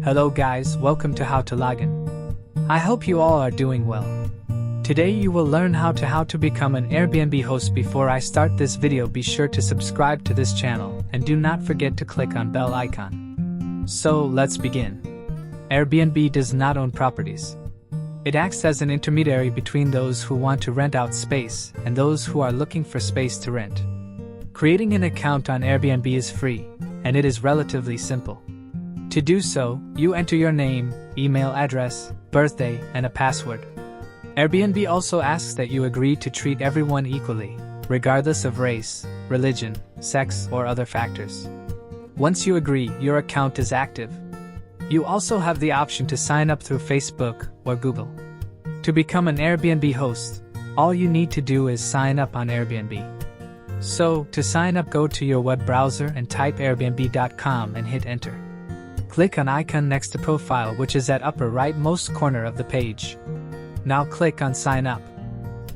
Hello guys, welcome to How to Login. I hope you all are doing well. Today you will learn how to become an Airbnb host. Before I start this video, be sure to subscribe to this channel and do not forget to click on bell icon. So let's begin. Airbnb does not own properties. It acts as an intermediary between those who want to rent out space and those who are looking for space to rent. Creating an account on Airbnb is free, and it is relatively simple. To do so, you enter your name, email address, birthday, and a password. Airbnb also asks that you agree to treat everyone equally, regardless of race, religion, sex, or other factors. Once you agree, your account is active. You also have the option to sign up through Facebook or Google. To become an Airbnb host, all you need to do is sign up on Airbnb. So, to sign up, go to your web browser and type airbnb.com and hit enter. Click on icon next to profile, which is at upper rightmost corner of the page. Now click on sign up.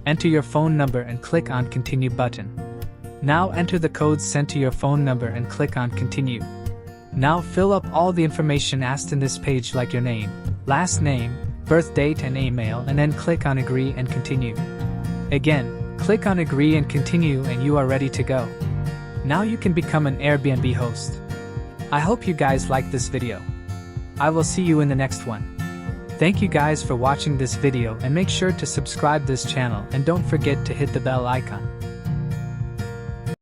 Enter your phone number and click on continue button. Now enter the code sent to your phone number and click on continue. Now fill up all the information asked in this page, like your name, last name, birth date, and email, and then click on agree and continue. Again, click on agree and continue and you are ready to go. Now you can become an Airbnb host. I hope you guys liked this video. I will see you in the next one. Thank you guys for watching this video, and make sure to subscribe this channel and don't forget to hit the bell icon.